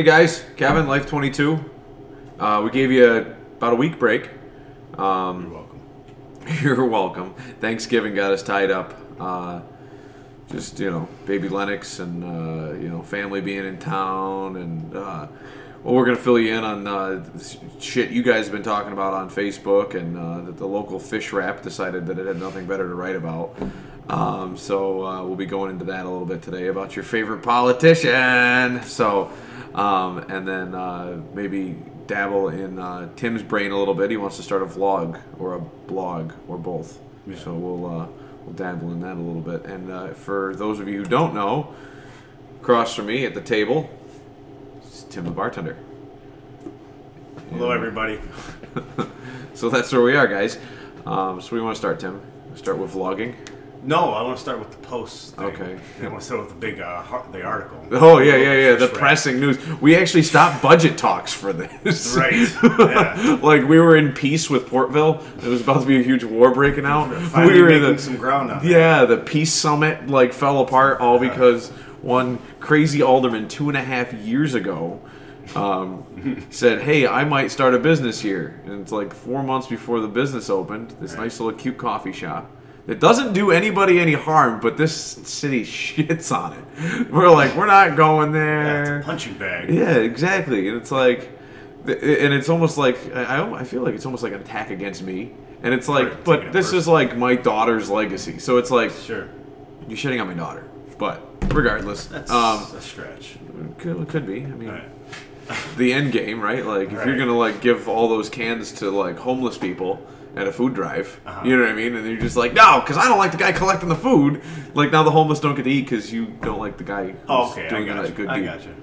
guys, Kevin, Life22. We gave you about a week break. You're welcome. You're welcome. Thanksgiving got us tied up. Just, baby Lennox and, family being in town. And, well, we're going to fill you in on shit you guys have been talking about on Facebook, and that the local fish wrap decided that it had nothing better to write about. So we'll be going into that a little bit today about your favorite politician. So, and then maybe dabble in Tim's brain a little bit. He wants to start a vlog or a blog or both. Yeah. So we'll dabble in that a little bit. And for those of you who don't know, across from me at the table is Tim the bartender. Hello, everybody. So that's where we are, guys. So we want to start, Tim. Start with vlogging. No, I want to start with the post thing. Okay. I want to start with the big, the article. Oh, yeah. The pressing news. We actually stopped budget talks for this. Right. Yeah. Like, we were in peace with Portville. There was about to be a huge war breaking out. Finally making some ground on it. Yeah, the peace summit, fell apart all because one crazy alderman 2.5 years ago said, hey, I might start a business here. And it's 4 months before the business opened, this nice little cute coffee shop. It doesn't do anybody any harm, but this city shits on it. We're we're not going there. Yeah, it's a punching bag. Yeah, exactly. And it's and it's almost I feel like it's almost like an attack against me. And it's but this is my daughter's legacy. So it's sure, you're shitting on my daughter. But regardless, that's a stretch. Could be. I mean, the end game, right? If you're gonna give all those cans to homeless people at a food drive, you know what I mean? And you're just no, because I don't like the guy collecting the food. Now the homeless don't get to eat because you don't like the guy who's doing that good deed. I got you.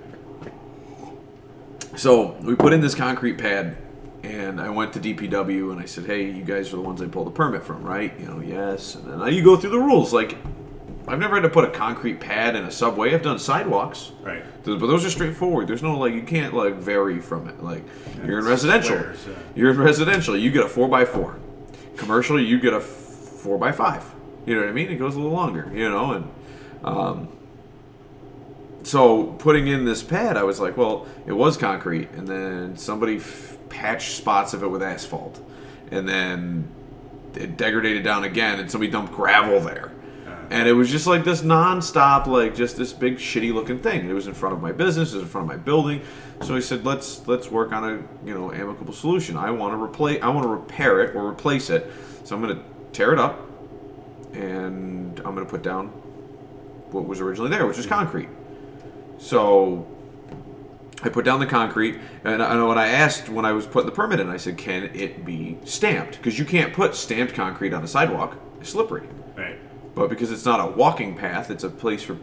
So we put in this concrete pad, and I went to DPW, and I said, hey, you guys are the ones I pulled the permit from, right? Yes. And then you go through the rules. I've never had to put a concrete pad in a subway. I've done sidewalks. Right. But those are straightforward. There's no, you can't, vary from it. You're in residential. Squares, yeah. You're in residential. You get a 4x4. Commercial, you get a 4x5. You know what I mean? It goes a little longer, and so putting in this pad, I was well, it was concrete, and then somebody patched spots of it with asphalt, and then it degraded down again, and somebody dumped gravel there. And it was just this non-stop, just this big shitty looking thing. It was in front of my business, it was in front of my building. So I said, let's work on a amicable solution. I want to repair it or replace it. So I'm gonna tear it up, and I'm gonna put down what was originally there, which is concrete. So I put down the concrete, and I know when I asked when I was putting the permit in, I said, can it be stamped? Because you can't put stamped concrete on a sidewalk. It's slippery. Right. But because it's not a walking path, it's a place for,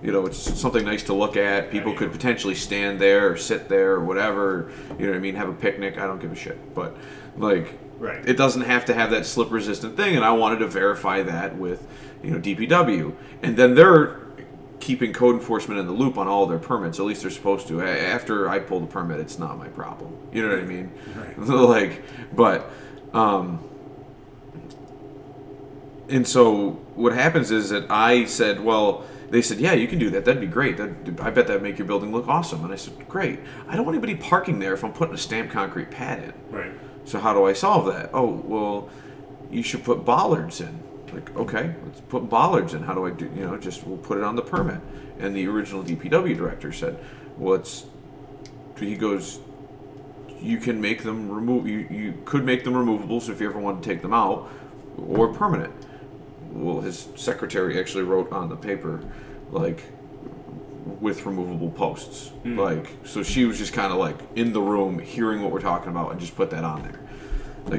it's something nice to look at. People could potentially stand there or sit there or whatever, you know what I mean, have a picnic. I don't give a shit. But, it doesn't have to have that slip-resistant thing, and I wanted to verify that with, DPW. And then they're keeping code enforcement in the loop on all their permits. At least they're supposed to. After I pull the permit, it's not my problem. You know what I mean? Right. And so what happens is that I said, well, they said, yeah, you can do that. That'd be great. I bet that'd make your building look awesome. And I said, great. I don't want anybody parking there if I'm putting a stamped concrete pad in. Right. So how do I solve that? Oh, well, you should put bollards in. Okay, let's put bollards in. How do I do, we'll put it on the permit. And the original DPW director said, well, he goes, you can make them you could make them removable, so if you ever want to take them out, or permanent. Well, his secretary actually wrote on the paper, with removable posts. So she was just kind of in the room hearing what we're talking about and just put that on there.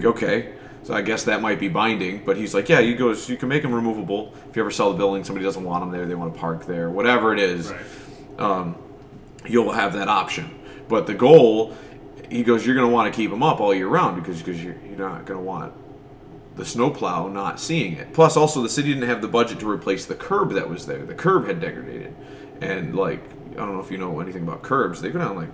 Okay, so I guess that might be binding, but he's yeah, you can make them removable. If you ever sell the building, somebody doesn't want them there, they want to park there, whatever it is, right. You'll have that option. But the goal, he goes, you're going to want to keep them up all year round because you're not going to want the snowplow not seeing it. Plus, also, the city didn't have the budget to replace the curb that was there. The curb had degraded. And, I don't know if you know anything about curbs. They go down,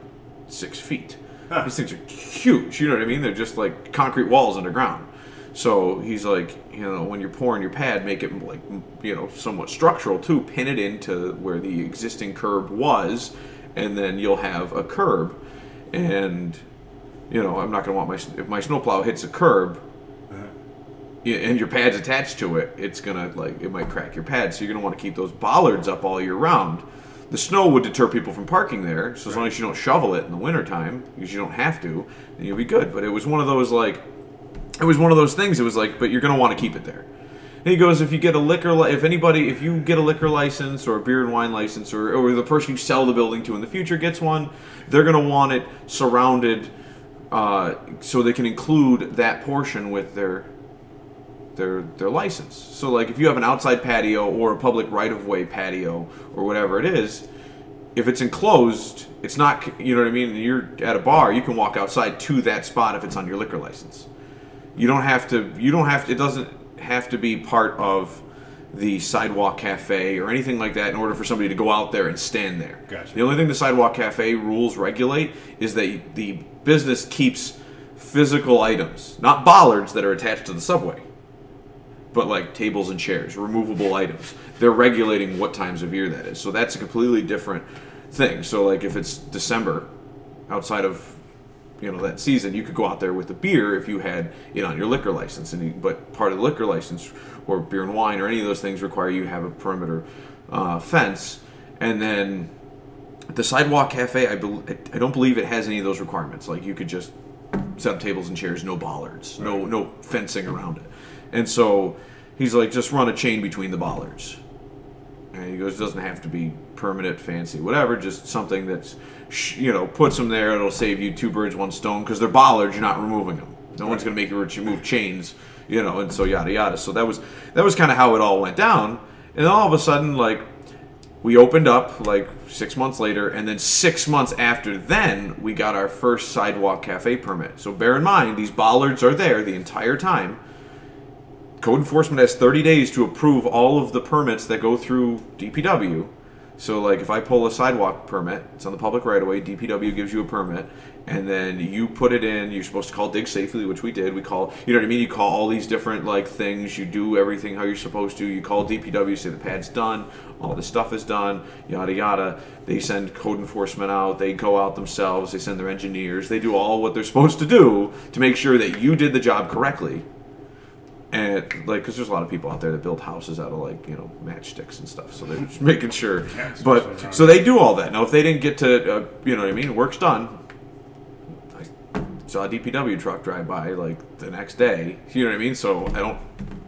6 feet. Huh. These things are huge. You know what I mean? They're just, concrete walls underground. So he's when you're pouring your pad, make it, somewhat structural, too. Pin it into where the existing curb was and then you'll have a curb, and you know I'm not going to want if my snowplow hits a curb. And your pad's attached to it, it's gonna it might crack your pad. So you're gonna want to keep those bollards up all year round. The snow would deter people from parking there, so as long as you don't shovel it in the wintertime, because you don't have to, then you'll be good. But it was one of those things. It was like, but you're gonna want to keep it there. And he goes, if you get a if you get a liquor license or a beer and wine license, or the person you sell the building to in the future gets one, they're gonna want it surrounded, so they can include that portion with their license. So like if you have an outside patio or a public right-of-way patio or whatever it is, if it's enclosed, it's not, you know what I mean, you're at a bar, you can walk outside to that spot if it's on your liquor license. It doesn't have to be part of the sidewalk cafe or anything like that in order for somebody to go out there and stand there. Gotcha. The only thing the sidewalk cafe rules regulate is that the business keeps physical items, not bollards that are attached to the subway, but like tables and chairs, removable items. They're regulating what times of year that is. So that's a completely different thing. So like if it's December, outside of that season, you could go out there with a beer if you had it on your liquor license. But part of the liquor license or beer and wine or any of those things require you have a perimeter fence. And then the sidewalk cafe, I don't believe it has any of those requirements. Like you could just set up tables and chairs, no bollards, right. no fencing around it. And so he's like, just run a chain between the bollards. And he goes, it doesn't have to be permanent, fancy, whatever, just something that's, puts them there. It'll save you 2 birds, 1 stone, because they're bollards, you're not removing them. No one's going to make you remove chains, and so yada yada. So that was kind of how it all went down. And then all of a sudden, we opened up 6 months later, and then 6 months after then, we got our first sidewalk cafe permit. So bear in mind, these bollards are there the entire time. Code enforcement has 30 days to approve all of the permits that go through DPW. So if I pull a sidewalk permit, it's on the public right of way, DPW gives you a permit, and then you put it in. You're supposed to call Dig Safely, which we did. We call, you know what I mean? You call all these different things. You do everything how you're supposed to. You call DPW, say the pad's done, all this stuff is done, yada yada. They send code enforcement out. They go out themselves. They send their engineers. They do all what they're supposed to do to make sure that you did the job correctly. And because there's a lot of people out there that build houses out of matchsticks and stuff, so they're just making sure. Yeah, but so they do all that. Now, if they didn't get to, you know what I mean, work's done. I saw a DPW truck drive by the next day. You know what I mean? So I don't.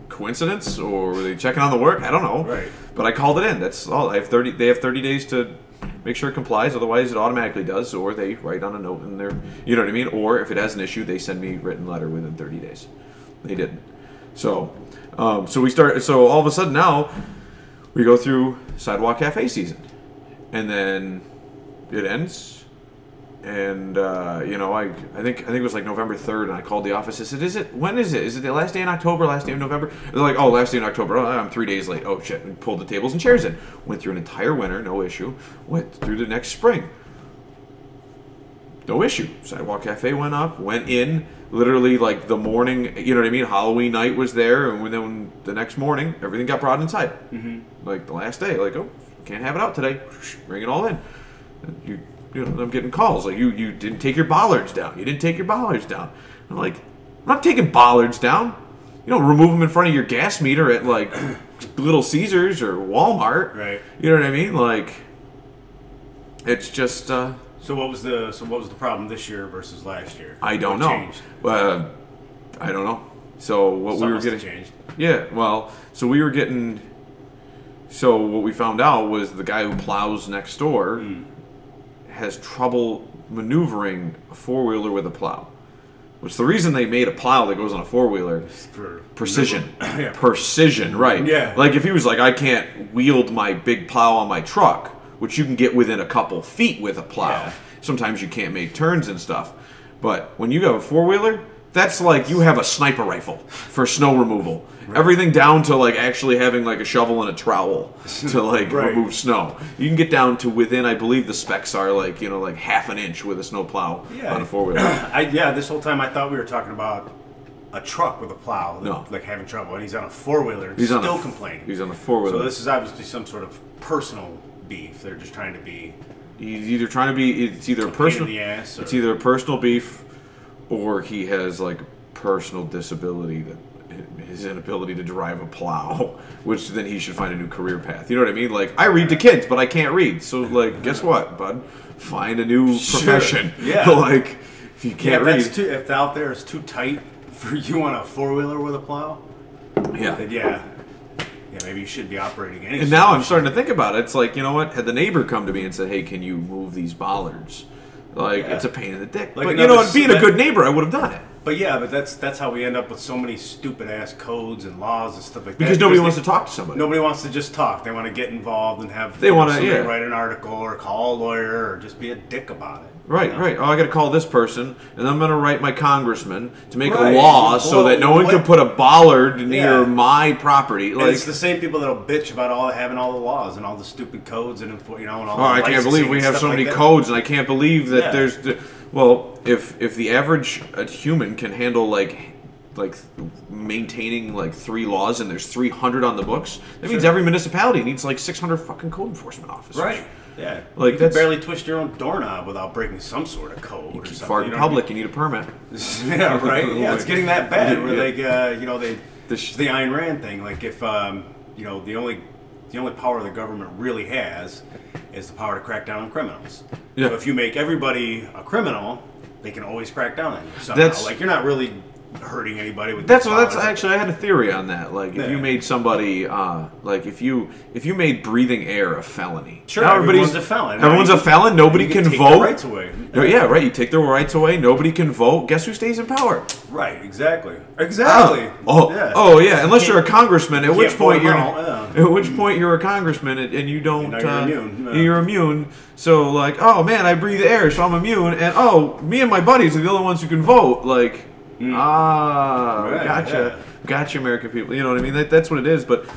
Coincidence, or were they checking on the work? I don't know. Right. But I called it in. That's all. They have 30 days to make sure it complies. Otherwise, it automatically does. Or they write on a note in there. You know what I mean? Or if it has an issue, they send me a written letter within 30 days. They didn't. So we start. So all of a sudden now, we go through sidewalk cafe season, and then it ends. And I think it was November 3rd, and I called the office. I said, when is it? Is it the last day in October, last day in November? They're like, oh, last day in October. Oh, I'm 3 days late. Oh shit! We pulled the tables and chairs in. Went through an entire winter, no issue. Went through the next spring. No issue. Sidewalk cafe went up, went in. Literally, the morning, you know what I mean? Halloween night was there, and then the next morning, everything got brought inside. Mm-hmm. The last day, oh, can't have it out today. Bring it all in. I'm getting calls you didn't take your bollards down. You didn't take your bollards down. I'm like, I'm not taking bollards down. You don't remove them in front of your gas meter at Little Caesars or Walmart. Right. You know what I mean? It's just. So what was the problem this year versus last year? I don't what know. Changed? I don't know. So what Something we were getting changed. Yeah, well, so we were getting so what we found out was the guy who plows next door has trouble maneuvering a 4-wheeler with a plow. Which the reason they made a plow that goes on a 4-wheeler for precision. Yeah. Precision, right. Yeah. If he was I can't wield my big plow on my truck, which you can get within a couple feet with a plow. Yeah. Sometimes you can't make turns and stuff. But when you have a 4-wheeler, that's you have a sniper rifle for snow removal. Right. Everything down to actually having a shovel and a trowel to right. remove snow. You can get down to within, I believe the specs are half an inch with a snow plow on a 4-wheeler. This whole time I thought we were talking about a truck with a plow, no. Having trouble, and he's on a 4-wheeler, still complaining. He's on a 4-wheeler. So this is obviously some sort of personal beef. They're just trying to be He's either trying to be. It's either a personal. Pain in the ass, or... It's either a personal beef, or he has like personal disability that his inability to drive a plow, which then he should find a new career path. You know what I mean? Like, I read to kids, but I can't read. So, like, guess what, bud? Find a new profession. Yeah. Like, if you can't read. If out there is too tight for you on a 4-wheeler with a plow, then yeah, maybe you should be operating any. And now I'm starting to think about it. It's like, you know what? Had the neighbor come to me and said, hey, can you move these bollards? Like, it's a pain in the dick. Like, but, you know, being a good neighbor, I would have done it. But yeah, but that's how we end up with so many stupid ass codes and laws and stuff like that. Because nobody wants to talk to somebody. Nobody wants to just talk. They want to get involved and have somebody write an article or call a lawyer or just be a dick about it. Right, right. Oh, I got to call this person, and I'm going to write my congressman to make a law so that no one can put a bollard near my property. Like, and it's the same people that'll bitch about having all the laws and all the stupid codes and and all. Oh, I can't believe we have so many codes, and I can't believe that there's. Well, if the average human can handle like maintaining like 3 laws and there's 300 on the books, that means every municipality needs like 600 fucking code enforcement officers. Right. Yeah. Like, you can barely twist your own doorknob without breaking some sort of code. You fart in public, you need a permit. Yeah, right. Yeah, it's getting that bad. Where like it's the Ayn Rand thing. Like if the only power the government really has is the power to crack down on criminals. Yeah. So if you make everybody a criminal, they can always crack down on you somehow. Like, you're not really hurting anybody with that's actually, I had a theory on that. Like, if you made somebody like if you made breathing air a felony. Sure, everyone's a felon. Everyone's a felon. Nobody can vote. Their rights away. Yeah, right. You take their rights away. Nobody can vote. Guess who stays in power? Right. Exactly. Exactly. Oh yeah. Unless you're a congressman, at which point you're a congressman and you don't. And you're immune. You're immune. So like, oh man, I breathe air, so I'm immune. And me and my buddies are the only ones who can vote. Like. Right, gotcha, American people. You know what I mean? That's what it is. But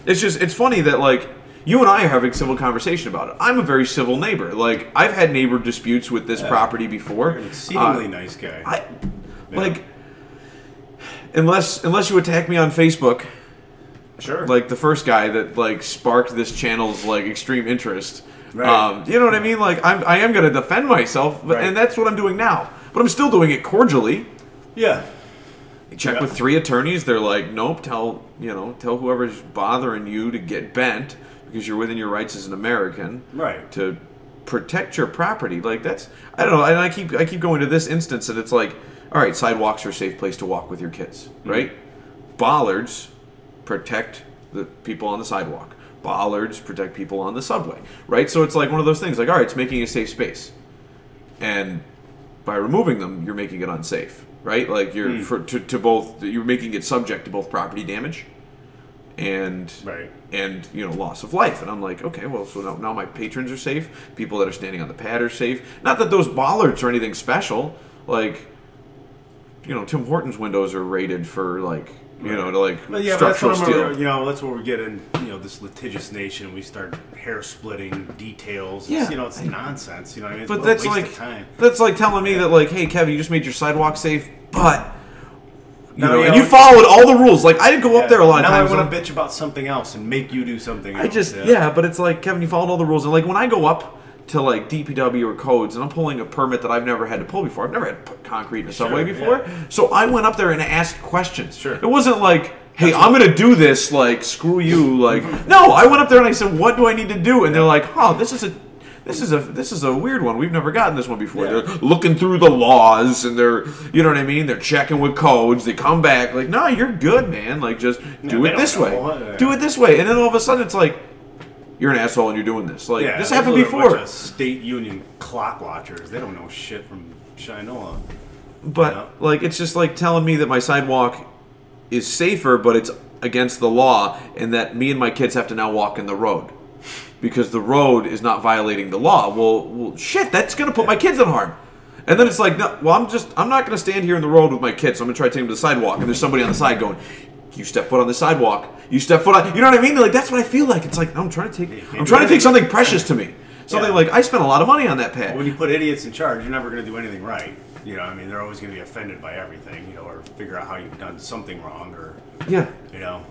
it's funny that like you and I are having civil conversation about it. I'm a very civil neighbor. Like, I've had neighbor disputes with this property before. You're an exceedingly nice guy. Like, unless you attack me on Facebook. Sure. Like the first guy that like sparked this channel's like extreme interest. Right. You know what I mean? Like I am going to defend myself, and that's what I'm doing now. But I'm still doing it cordially. Yeah. You check with 3 attorneys. They're like, nope. Tell whoever's bothering you to get bent because you're within your rights as an American. Right. To protect your property. Like, that's, I don't know. And I keep going to this instance, and it's like, all right, sidewalks are a safe place to walk with your kids, right? Bollards protect the people on the sidewalk. Bollards protect people on the subway, right? So it's like one of those things. Like, all right, it's making a safe space, and by removing them, you're making it unsafe. Right, like you're you're making it subject to both property damage, and loss of life. And I'm like, okay, well, so now my patrons are safe. People that are standing on the pad are safe. Not that those bollards are anything special. Like, Tim Hortons windows are rated for like structural steel. That's where we get in this litigious nation. We start hair splitting details. It's nonsense. You know what I mean? But that's like telling me that like, hey, Kevin, you just made your sidewalk safe, but and you followed all the rules. Like, I didn't go up there a lot of times. Now I want to bitch about something else and make you do something else. But it's like, Kevin, you followed all the rules, and like when I go up to like DPW or codes, and I'm pulling a permit that I've never had to pull before. I've never had to put concrete in a subway before. Yeah. So I went up there and asked questions. Sure. It wasn't like, hey, I'm going to do this, like, screw you. Like, no, I went up there and I said, what do I need to do? And they're like, oh, this is a weird one. We've never gotten this one before. Yeah. They're looking through the laws, and they're, you know what I mean? They're checking with codes. They come back like, no, you're good, man. Like, just do it this way. Do it this way. And then all of a sudden it's like, you're an asshole and you're doing this. Like, this happened before. A bunch of state union clock watchers. They don't know shit from Shinola. But, like, it's just like telling me that my sidewalk is safer, but it's against the law, and that me and my kids have to now walk in the road because the road is not violating the law. Well, shit, that's going to put my kids in harm. And then it's like, no, well, I'm not going to stand here in the road with my kids, so I'm going to try to take them to the sidewalk, and there's somebody on the side going, you step foot on the sidewalk. You step foot on. You know what I mean? Like, that's what I feel like. It's like, no, I'm trying to take something precious to me. Something like, I spent a lot of money on that pad. When you put idiots in charge, you're never going to do anything right. I mean, they're always going to be offended by everything, or figure out how you've done something wrong, or yeah, you know.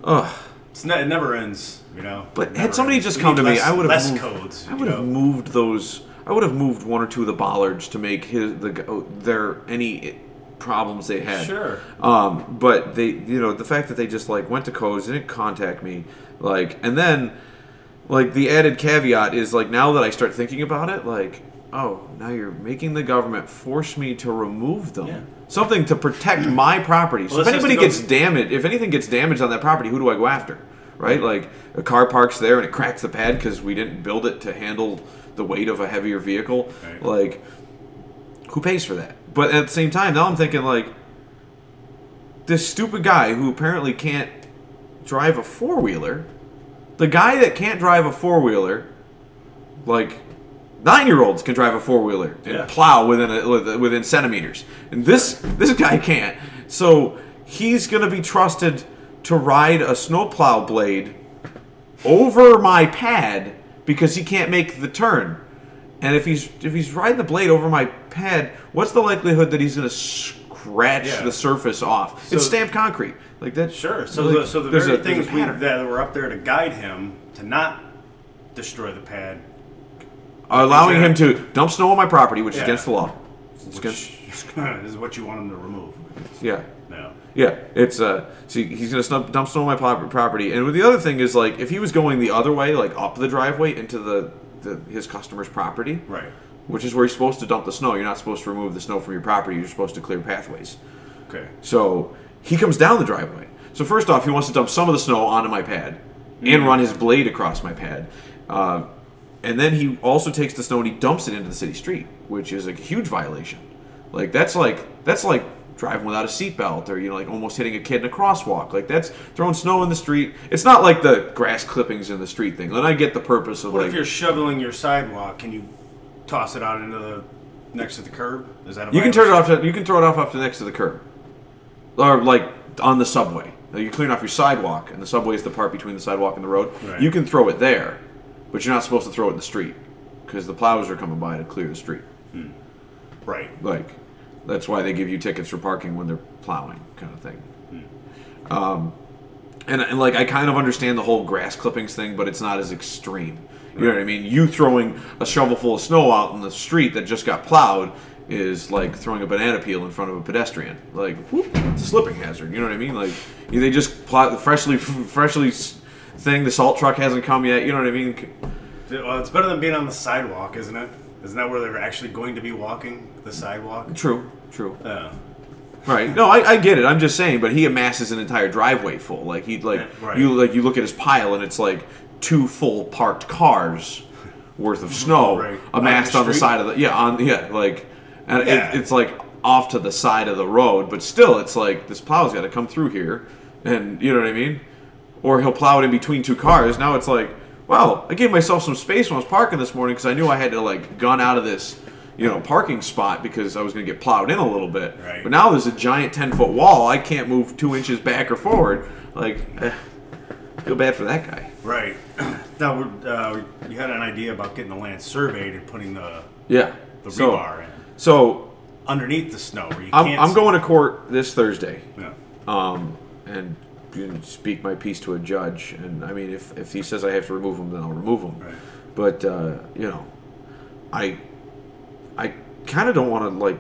Ugh. it never ends, you know. But had somebody just come to me, I would have moved codes. I would have moved those. I would have moved one or two of the bollards to make any problems they had. Sure. But they, the fact that they just like went to codes, they didn't contact me, like, and then like the added caveat is like now that I start thinking about it, like, oh, now you're making the government force me to remove them. Yeah. Something to protect my property. So if anybody gets damaged, if anything gets damaged on that property, who do I go after? Right? Like a car parks there and it cracks the pad because we didn't build it to handle the weight of a heavier vehicle. Right. Like, who pays for that? But at the same time, now I'm thinking like, this stupid guy who apparently can't drive a four-wheeler, the guy that can't drive a four-wheeler, like 9-year-olds can drive a four-wheeler and plow within centimeters, and this guy can't. So he's going to be trusted to ride a snowplow blade over my pad because he can't make the turn. And if he's riding the blade over my pad, what's the likelihood that he's going to scratch the surface off? So, it's stamped concrete, like that. Sure. So like, the very things that were up there to guide him to not destroy the pad, allowing him to dump snow on my property, which is against the law. This is what you want him to remove. Yeah. No. Yeah, it's see, he's gonna dump snow on my property, and the other thing is like if he was going the other way, like up the driveway into his customer's property, right, which is where you're supposed to dump the snow. You're not supposed to remove the snow from your property. You're supposed to clear pathways. Okay. So he comes down the driveway. So first off, he wants to dump some of the snow onto my pad and run his blade across my pad. And then he also takes the snow and he dumps it into the city street, which is a huge violation. Like that's like driving without a seatbelt, or like almost hitting a kid in a crosswalk. Like that's throwing snow in the street. It's not like the grass clippings in the street thing. And I get the purpose of what if you're shoveling your sidewalk? Can you toss it out into next to the curb? Is that a you can turn it off? You can throw it off to next to the curb, or like on the subway. You clean off your sidewalk, and the subway is the part between the sidewalk and the road. Right. You can throw it there. But you're not supposed to throw it in the street because the plows are coming by to clear the street. Right. Like, that's why they give you tickets for parking when they're plowing, kind of thing. And like, I kind of understand the whole grass clippings thing, but it's not as extreme. You know what I mean? You throwing a shovel full of snow out in the street that just got plowed is like throwing a banana peel in front of a pedestrian. Like, whoop, it's a slipping hazard. You know what I mean? Like, they just plow the freshly thing. The salt truck hasn't come yet. You know what I mean? Well, it's better than being on the sidewalk, isn't it? Isn't that where they're actually going to be walking, the sidewalk? True. Right. No, I get it. I'm just saying. But he amasses an entire driveway full. Like you look at his pile and it's like 2 full parked cars worth of snow amassed on the side of the it's like off to the side of the road. But still, it's like this plow's got to come through here, and you know what I mean. Or he'll plow it in between 2 cars. Now it's like, well, I gave myself some space when I was parking this morning because I knew I had to like gun out of this, parking spot because I was going to get plowed in a little bit. Right. But now there's a giant 10-foot wall. I can't move 2 inches back or forward. Like, feel bad for that guy. Right. Now, you had an idea about getting the land surveyed and putting the rebar in. So underneath the snow, where I'm going to court this Thursday. Yeah. And speak my piece to a judge, and I mean, if he says I have to remove them, then I'll remove them. Right. But I kind of don't want to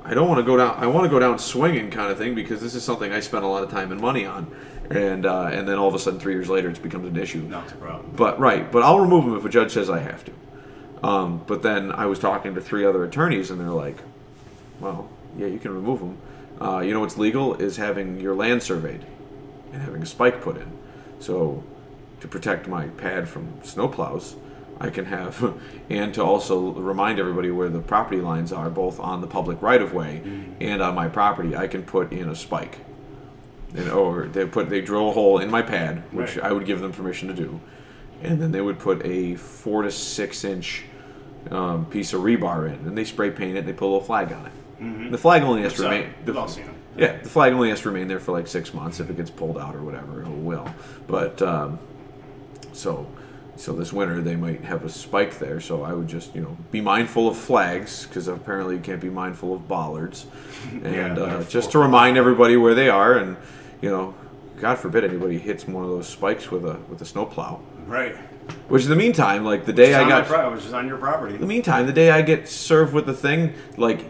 I don't want to go down. I want to go down swinging, kind of thing, because this is something I spent a lot of time and money on, and then all of a sudden 3 years later it becomes an issue. Not a problem. But I'll remove them if a judge says I have to. But then I was talking to 3 other attorneys, and they're like, "Well, yeah, you can remove them. What's legal is having your land surveyed and having a spike put in. So to protect my pad from snowplows, I can have, and to also remind everybody where the property lines are, both on the public right-of-way and on my property, I can put in a spike. Or they drill a hole in my pad, which I would give them permission to do, and then they would put a 4 to 6 inch piece of rebar in, and they spray paint it, and they put a little flag on it. Mm-hmm. The flag only has to remain. We've all seen them. Yeah, the flag only has to remain there for like 6 months. If it gets pulled out or whatever, it will. But so this winter they might have a spike there. So I would just be mindful of flags, because apparently you can't be mindful of bollards, and just to remind everybody where they are, and God forbid anybody hits one of those spikes with a snowplow. Right. Which in the meantime, like the day I got, which is on your property. In the meantime, the day I get served with the thing, like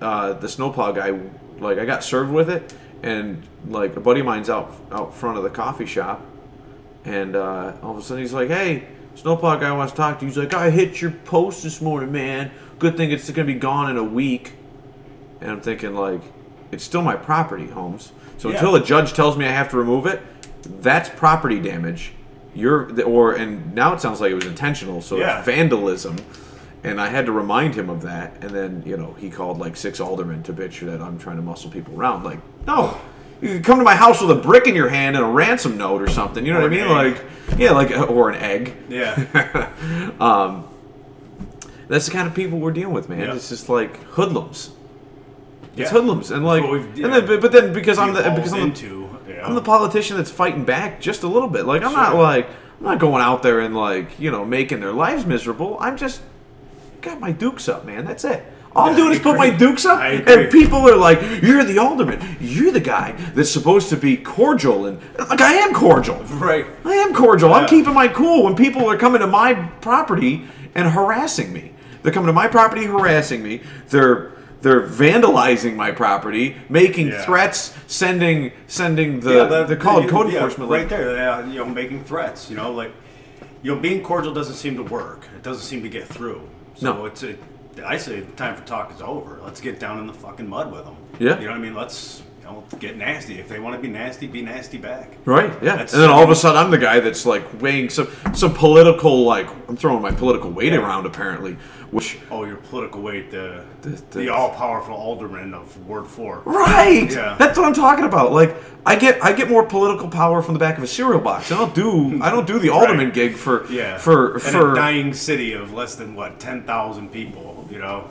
the snowplow guy, like I got served with it, and like a buddy of mine's out front of the coffee shop, and all of a sudden he's like, "Hey, snowplow guy wants to talk to you." He's like, "I hit your post this morning, man. Good thing it's gonna be gone in a week." And I'm thinking, like, it's still my property, Holmes. So until a judge tells me I have to remove it, that's property damage. And now it sounds like it was intentional, so it's vandalism. And I had to remind him of that. And then, you know, he called like 6 aldermen to bitch that I'm trying to muscle people around. Like, no, you can come to my house with a brick in your hand and a ransom note or something. You know what I mean? Like, yeah, like, or an egg. Yeah. That's the kind of people we're dealing with, man. Yeah. It's just like hoodlums. It's Yeah. hoodlums, and like, but then because I'm the politician that's fighting back just a little bit. Like I'm not going out there and like, you know, making their lives miserable. I'm just got my dukes up, man. That's it. All I'm doing is put my dukes up, and people are like, "You're the alderman. You're the guy that's supposed to be cordial." And like, I am cordial. Right. I am cordial. Yeah. I'm keeping my cool when people are coming to my property and harassing me. They're coming to my property harassing me. They're vandalizing my property, making threats, sending the code enforcement. Right there, you know, making threats. You know, like, you know, being cordial doesn't seem to work. It doesn't seem to get through. So I say the time for talk is over. Let's get down in the fucking mud with them. Yeah. You know what I mean? Let's get nasty. If they want to be nasty back. Right. Yeah. And then all of a sudden, I'm the guy that's like weighing some political, like, I'm throwing my political weight around apparently. Which your political weight, the all-powerful alderman of Ward 4. Right. Yeah. That's what I'm talking about. Like, I get more political power from the back of a cereal box. I don't do the alderman gig for a dying city of less than 10,000 people. You know.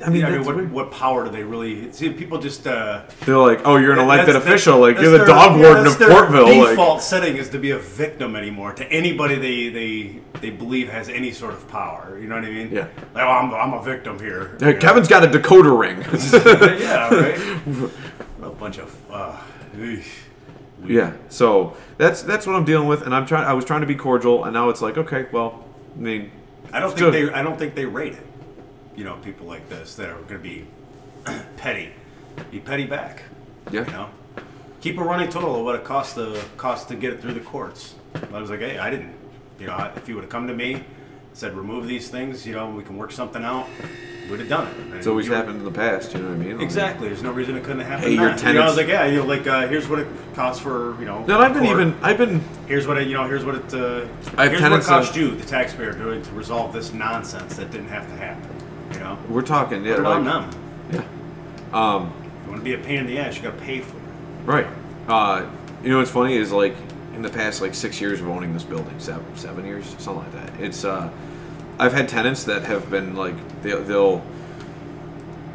I mean, what power do they really see? People just they're like, "Oh, you're an elected official. Like you're the dog warden of Portville." Their default setting is to be a victim anymore to anybody they believe has any sort of power. You know what I mean? Yeah. Like, I'm a victim here. Yeah, Kevin's got a decoder ring. Yeah, right. A bunch of. Yeah. So that's what I'm dealing with, and I was trying to be cordial, and now it's like, okay, well, I mean, I don't think they rate it. You know, people like this that are going to be petty. Be petty back. Yeah. You know, keep a running total of what it costs to get it through the courts. I was like, hey, I didn't. You know, if you would have come to me, said remove these things, you know, we can work something out, we'd have done it. It's always happened in the past. You know what I mean? Exactly. There's no reason it couldn't have happened. Hey, your tenants. You know, I was like, yeah, you know, like here's what it costs for, you know. No, I've been. Here's what it cost you, the taxpayer, to resolve this nonsense that didn't have to happen. You know, we're talking. Yeah, put it on them. Yeah. If you want to be a pain in the ass, you got to pay for it. Right. You know what's funny is like in the past 6 years of owning this building, 7 years, something like that. It's I've had tenants that have been like they'll.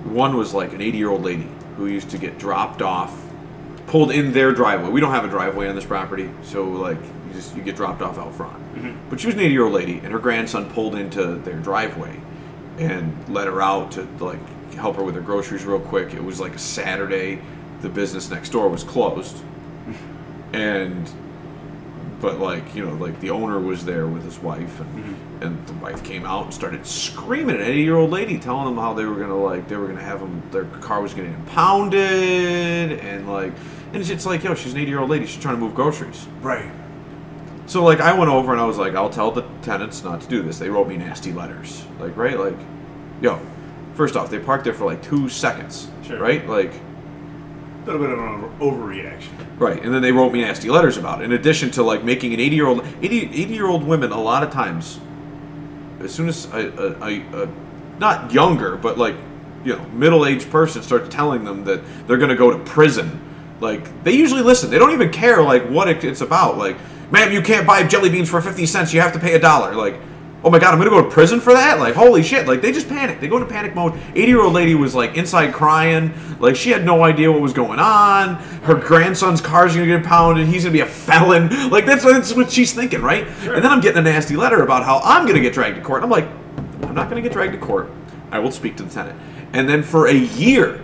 One was like an 80-year-old lady who used to get dropped off, pulled in their driveway. We don't have a driveway on this property, so like you get dropped off out front. Mm-hmm. But she was an 80-year-old lady, and her grandson pulled into their driveway and let her out to like help her with her groceries real quick. It was like a Saturday. The business next door was closed, but like, you know, like the owner was there with his wife, and the wife came out and started screaming at an 80-year-old lady, telling them how they were gonna have them, their car was getting impounded, and it's like, yo, she's an 80-year-old lady, she's trying to move groceries. Right. So, like, I went over and I was like, I'll tell the tenants not to do this. They wrote me nasty letters. Like, right? Like, yo, first off, they parked there for, like, 2 seconds. Sure. Right? Like... a little bit of an overreaction. Right. And then they wrote me nasty letters about it. In addition to, like, making an 80-year-old women, a lot of times, as soon as not younger, but, like, you know, middle-aged person starts telling them that they're going to go to prison, like, they usually listen. They don't even care, like, what it's about. Like... Ma'am, you can't buy jelly beans for 50 cents. You have to pay $1. Like, oh my God, I'm going to go to prison for that? Like, holy shit. Like, they just panic. They go into panic mode. 80-year-old lady was, like, inside crying. Like, she had no idea what was going on. Her grandson's car's going to get impounded. He's going to be a felon. Like, that's what she's thinking, right? Sure. And then I'm getting a nasty letter about how I'm going to get dragged to court. I'm like, I'm not going to get dragged to court. I will speak to the tenant. And then for a year,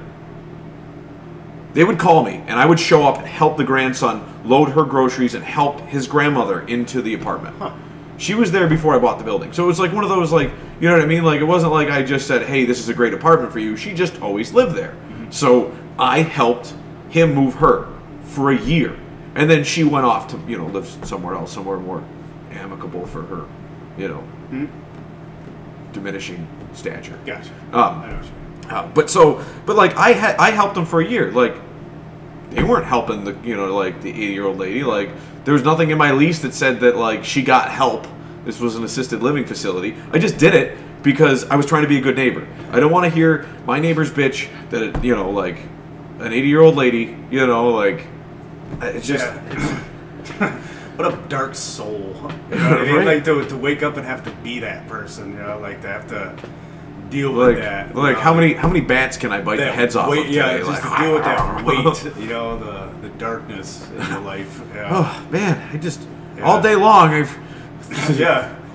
They would call me, and I would show up and help the grandson load her groceries and help his grandmother into the apartment. Huh. She was there before I bought the building. So it was like one of those, like, you know what I mean? Like, it wasn't like I just said, hey, this is a great apartment for you. She just always lived there. Mm-hmm. So I helped him move her for a year. And then she went off to, you know, live somewhere else, somewhere more amicable for her, you know, diminishing stature. Gotcha. I know what you mean. But like I helped them for a year. Like they weren't helping the, you know, like the 80-year-old lady. Like there was nothing in my lease that said that like she got help. This was an assisted living facility. I just did it because I was trying to be a good neighbor. I don't want to hear my neighbor's bitch that it, you know, like an 80-year-old lady, you know, like it's just what a dark soul. You know what I mean? Like to wake up and have to be that person, you know, like to have to deal with that. Like how many bats can I bite the heads off of today? Yeah, just like, to deal with that weight, you know, the darkness in your life. Yeah. Oh man, I just all day long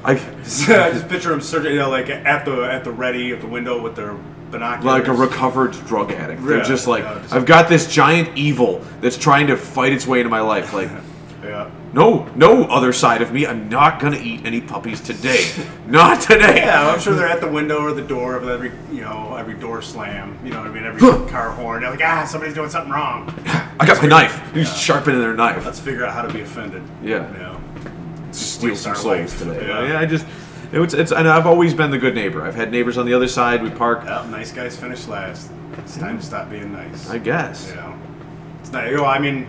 I just picture them searching, you know, like at the ready at the window with their binoculars. Like a recovered drug addict. They're just like, I've got this giant evil that's trying to fight its way into my life. Like, no other side of me. I'm not gonna eat any puppies today. Not today. Yeah, I'm sure they're at the window or the door of every door slam. You know what I mean? Every car horn. They're like, somebody's doing something wrong. I got my knife. He's sharpening their knife. Let's figure out how to be offended. Yeah. You know, steal some souls today. Yeah, it's and I've always been the good neighbor. I've had neighbors on the other side. We park. Nice guys finish last. It's time to stop being nice. I guess. You know, it's not. You know, I mean,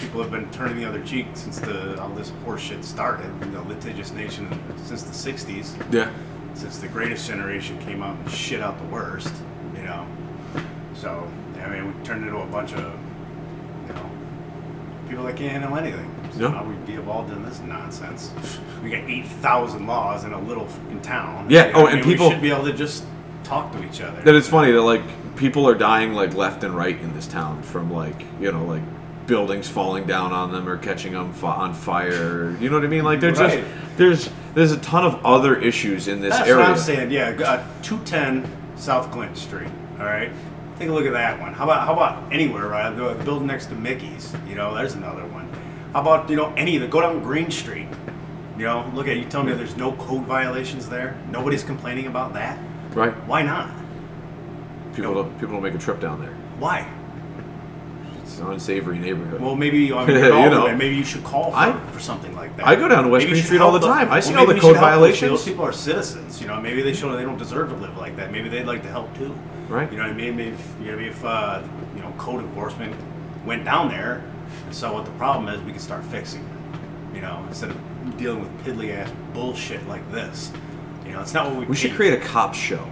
people have been turning the other cheek since all this horse shit started. The litigious nation since the '60s. Yeah. Since the greatest generation came out and shit out the worst. You know. So I mean, we turned into a bunch of, you know, people that can't handle anything. So how we'd be involved in this nonsense. We got 8,000 laws in a little fucking town. Yeah. You know, and people we should be able to just talk to each other. That it's funny that like people are dying like left and right in this town from like, you know, like buildings falling down on them or catching them on fire. You know what I mean? Like they're just there's a ton of other issues in this area. That's what I'm saying. Yeah, 210 South Clinton Street. All right. Take a look at that one. How about anywhere, right? The building next to Mickey's, you know, there's another one. How about, you know, go down Green Street, you know, look at, you tell me there's no code violations there? Nobody's complaining about that? Right.Hy not? People don't make a trip down there. Why? It's an unsavory neighborhood. Well, maybe you maybe you should call for something like that. I go down to West Green Street all the time. I see all the code violations. Those people are citizens, you know. Maybe they don't deserve to live like that. Maybe they'd like to help too. Right. You know what I mean? Maybe if you know, code enforcement went down there and saw what the problem is, we could start fixing it. You know, instead of dealing with piddly ass bullshit like this. You know, it's not what we should create a cop show.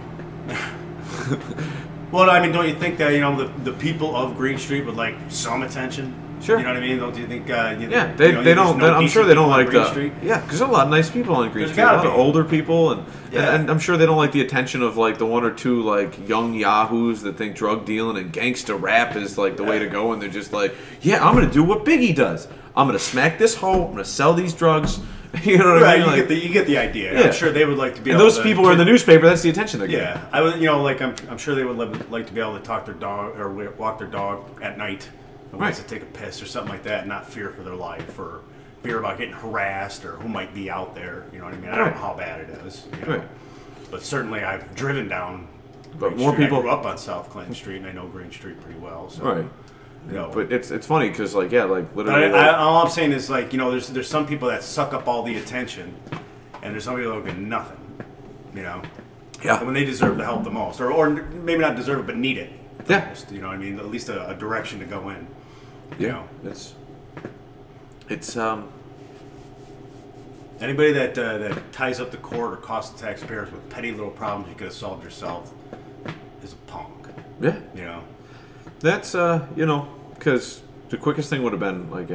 Well, I mean, don't you think that, you know, the people of Green Street would like some attention? Sure. You know what I mean? Don't you think? They don't. I'm sure they don't like the. Street? Yeah, because there's a lot of nice people on Green Street. A lot of older people, and I'm sure they don't like the attention of like the one or two like young yahoos that think drug dealing and gangsta rap is like the way to go, and they're just like, yeah, I'm gonna do what Biggie does. I'm gonna smack this hoe. I'm gonna sell these drugs. You know what I mean? Like, you get the idea. Yeah. I'm sure they would like to be. And those people are in the newspaper. That's the attention they're getting. Yeah, I would. You know, like I'm sure they would like to be able to talk their dog or walk their dog at night. Wants to take a piss or something like that, and not fear for their life or fear about getting harassed or who might be out there. You know what I mean? I don't know how bad it is. You know? But certainly I've driven down. But more people I grew up on South Clinton Street, and I know Green Street pretty well. So. Right. You know. But it's funny because like literally. All I'm saying is like, you know, there's some people that suck up all the attention, and there's some people that don't get nothing. You know. Yeah. When they deserve the help the most, or maybe not deserve it, but need it. Yeah. Most, you know what I mean? At least a direction to go in. Yeah. You know? It's anybody that ties up the court or costs the taxpayers with petty little problems you could have solved yourself is a punk. Yeah. You know. That's you know, because the quickest thing would have been like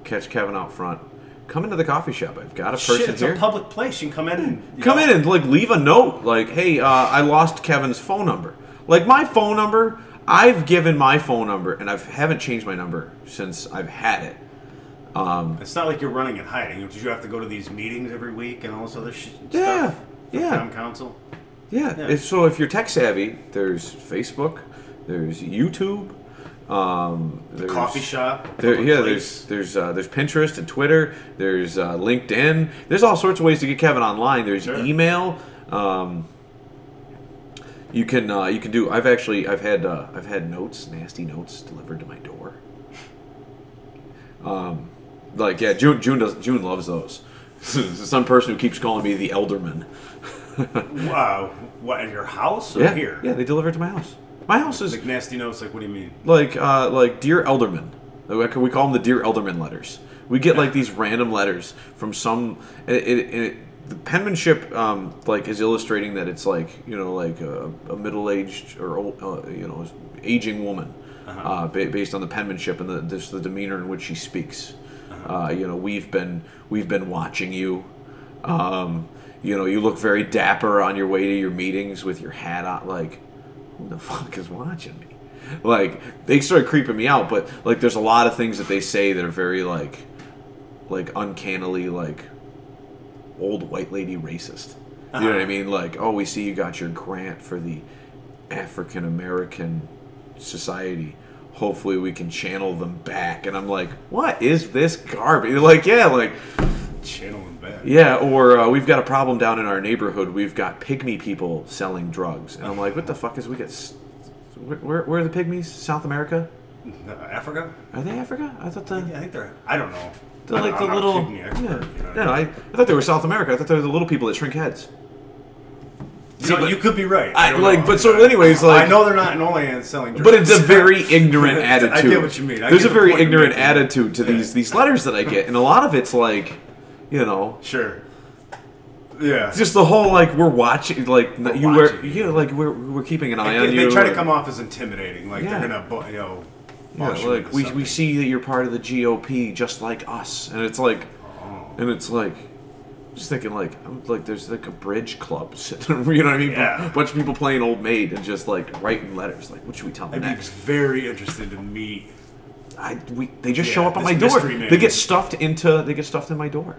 catch Kevin out front. Come into the coffee shop. I've got a person here. It's a public place. You can come in and come in and like leave a note. Like, hey, I lost Kevin's phone number. Like my phone number, I've given my phone number, and I haven't changed my number since I've had it. It's not like you're running and hiding. Did you have to go to these meetings every week and all this other stuff? Yeah. Town council. Yeah. So if you're tech savvy, there's Facebook, there's YouTube, The coffee shop. There's Pinterest and Twitter. There's LinkedIn. There's all sorts of ways to get Kevin online. There's email. You can do. I've had nasty notes delivered to my door. June loves those. Some person who keeps calling me the Elderman. Wow, what, in your house or here? Yeah, they deliver it to my house. My house is like nasty notes. Like, what do you mean? Like Dear Elderman. We call them the Dear Elderman letters. We get like these random letters from some. The penmanship is illustrating that it's like a middle-aged or old, aging woman, based on the penmanship and the demeanor in which she speaks. We've been watching you. You look very dapper on your way to your meetings with your hat on. Like, who the fuck is watching me? Like, they started creeping me out, but like, there's a lot of things that they say that are very like uncannily like old white lady racist. You know what I mean? Like, oh, we see you got your grant for the African American Society. Hopefully we can channel them back. And I'm like, what is this garbage? Like, yeah, like channel them back. Yeah, or we've got a problem down in our neighborhood. We've got pygmy people selling drugs. And I'm like, what the fuck is we get? Where are the pygmies? South America? Africa? Are they Africa? I thought I think they're. I don't know. They're like the little. I thought they were South America. I thought they were the little people that shrink heads. You could be right. Anyways, I know they're not in Olean selling drugs. But it's a very ignorant attitude. I get what you mean. There's a very ignorant attitude to these letters that I get, and a lot of it's like, Sure. Yeah. Just the whole we're watching, we're keeping an eye on you. They try to come off as intimidating, like they're gonna, we see that you're part of the GOP, just like us, and it's like, just thinking there's like a bridge club sitting, you know what I mean? Yeah. A bunch of people playing Old Maid and just writing letters. Like, what should we tell them next? I'd be very interested to meet. They just show up at my door. They get stuffed in my door.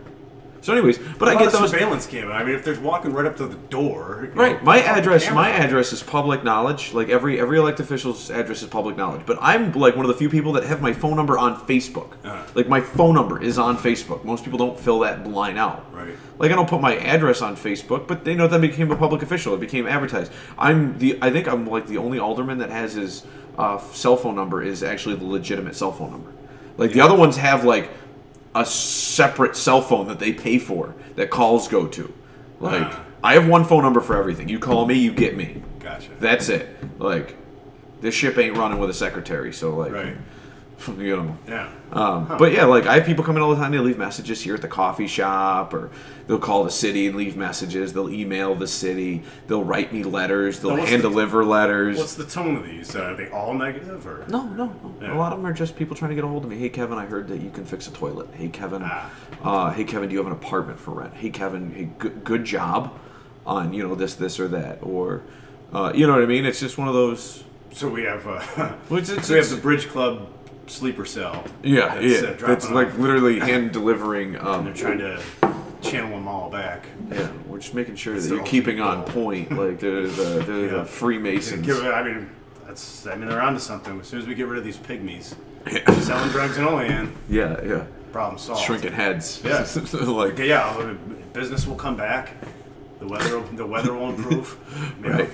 So, anyways, but I get those surveillance camera. I mean, if there's walking right up to the door, right? My address is public knowledge. Like every elected official's address is public knowledge. But I'm like one of the few people that have my phone number on Facebook. Like my phone number is on Facebook. Most people don't fill that line out. Right. Like I don't put my address on Facebook, but they know that I became a public official. It became advertised. I think I'm like the only alderman that has his cell phone number is actually the legitimate cell phone number. Like the other ones have like a separate cell phone that they pay for that calls go to. Like I have one phone number for everything. You call me, you get me. Gotcha. That's it. Like this ship ain't running with a secretary, so like right. Yeah. But yeah, like I have people come in all the time. They leave messages here at the coffee shop, or they'll call the city and leave messages. They'll email the city. They'll write me letters. They'll hand deliver letters. What's the tone of these? Are they all negative or? No. Yeah. A lot of them are just people trying to get a hold of me. Hey Kevin, I heard that you can fix a toilet. Hey Kevin, hey Kevin, do you have an apartment for rent? Hey Kevin, hey, good job on this or that, or you know what I mean? It's just one of those. So we have we have the Bridge Club sleeper cell. It's like literally hand delivering. They're trying to channel them all back. Yeah, we're just making sure that you're keeping on point. Like they're the Freemasons. They're onto something. As soon as we get rid of these pygmies, selling drugs in Olean. Yeah. Problem solved. Shrinking heads. Yeah. Business will come back. The weather will improve. Right.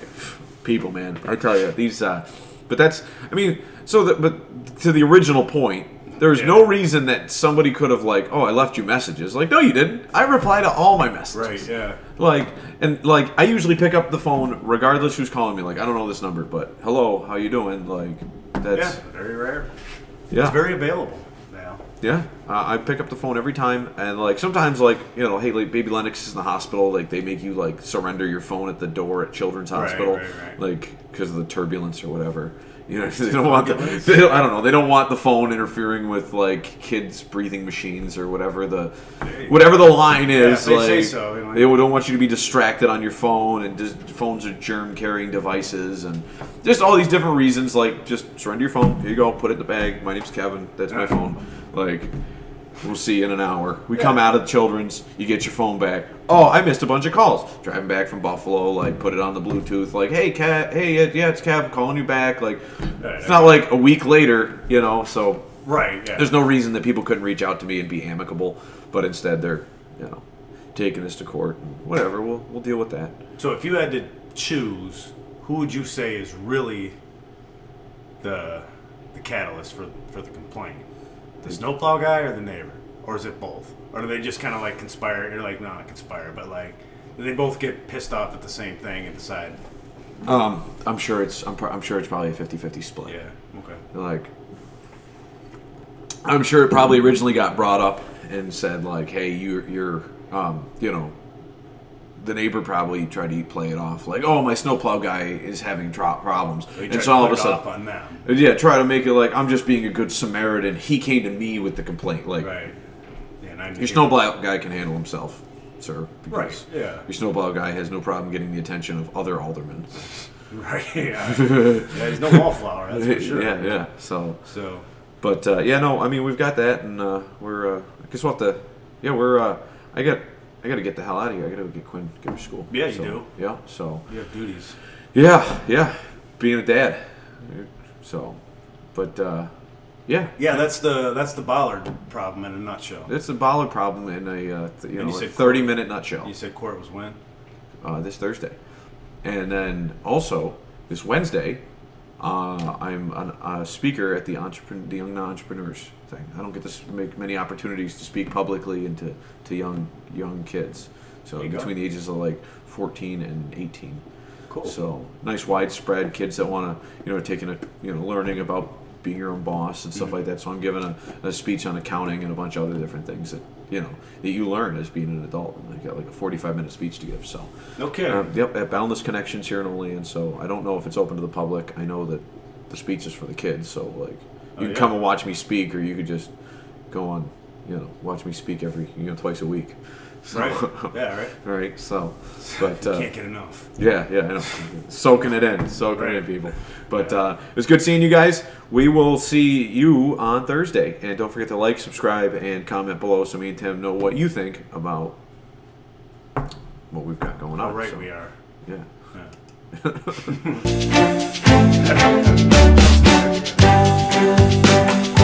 People, man, I tell you these. But that's. I mean. But to the original point, there's no reason that somebody could have I left you messages. Like, no, you didn't. I reply to all my messages. Right, yeah. I usually pick up the phone regardless who's calling me. Like, I don't know this number, but hello, how you doing? Like, that's very rare. Yeah, it's very available now. Yeah, I pick up the phone every time, and sometimes hey, baby Lennox is in the hospital. Like, they make you surrender your phone at the door at Children's Hospital, right. Because of the turbulence or whatever. They don't want I don't know. They don't want the phone interfering with kids' breathing machines or whatever the line is. Yeah, they say so. They don't want you to be distracted on your phone, and phones are germ-carrying devices, and just all these different reasons. Just surrender your phone. Here you go. Put it in the bag. My name's Kevin. That's my phone. We'll see you in an hour. We come out of the Children's. You get your phone back. Oh, I missed a bunch of calls. Driving back from Buffalo, like put it on the Bluetooth. Like, hey, Cat. Hey, yeah, it's Cav. I'm calling you back. Like, it's not like a week later, you know. So there's no reason that people couldn't reach out to me and be amicable. But instead, they're, you know, taking us to court. And whatever. We'll deal with that. So if you had to choose, who would you say is really the catalyst for the complaint? The snowplow guy or the neighbor? Or is it both? Or do they just kind of like conspire? You're like, no, not conspire, but like, do they both get pissed off at the same thing and decide? I'm sure it's probably a 50-50 split. Yeah. Okay. Like, I'm sure it probably originally got brought up and said like, hey, you're you know, the neighbor probably tried to play it off like, oh, my snowplow guy is having problems, and so all of a sudden, try to make it like I'm just being a good Samaritan. He came to me with the complaint, like, right. Yeah, your snowplow guy can handle himself, sir. Right. Yeah. Your snowplow guy has no problem getting the attention of other aldermen. Right. Yeah. Yeah. He's no wallflower. That's for sure. Yeah. So. But no. I mean, we've got that, and we're. I guess we'll have to. Yeah, we're. I got to get the hell out of here. I got to get Quinn, get her to school. Yeah, you do. Yeah, so. You have duties. Yeah. Being a dad. So, but, yeah. Yeah, that's the bollard problem in a nutshell. It's the bollard problem in a, 30-minute nutshell. You said court was when? This Thursday. And then also, this Wednesday, I'm a speaker at the Young Entrepreneurs thing. I don't get to make many opportunities to speak publicly and to young kids. So between the ages of like 14 and 18. Cool. So nice widespread kids that want to, taking learning about being your own boss and stuff like that. So I'm giving a speech on accounting and a bunch of other different things that you learn as being an adult. And I got like a 45-minute speech to give. So okay. At Boundless Connections here in Olean. So I don't know if it's open to the public. I know that the speech is for the kids. So like you can come and watch me speak, or you could just go on, watch me speak every twice a week. So, right. Yeah. Right. Right. So, but can't get enough. Yeah. I know. Soaking it in, people. But it was good seeing you guys. We will see you on Thursday, and don't forget to like, subscribe, and comment below so me and Tim know what you think about what we've got going on. How right we are. Yeah.